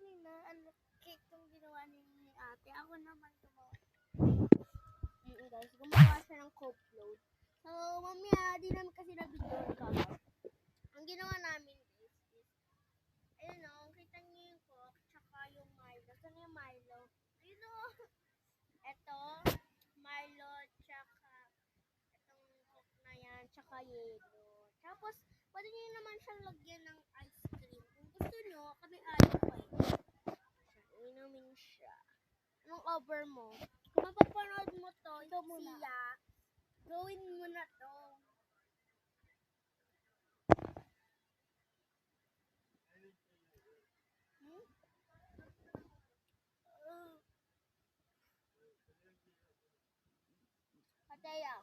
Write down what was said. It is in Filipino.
kanina, cake yung ginawa ni ate. Ako naman gumawa. Guys, gumawa siya ng coke float. So, mamaya, di namin kasi na-video kagad. Ang ginawa namin is, ayun o, kita niyo yung coke, tsaka yung Milo. Saan yung Milo? Ayun o. Eto, Milo, tsaka itong coke na yan, tsaka yelo. Tapos, pwede nyo naman siyang lagyan ng ice cream. Kung gusto nyo, kami ayaw ko eh. Inumin siya. Anong over mo? Kung mapapanood mo to, siya, gawin mo na to. Pataya.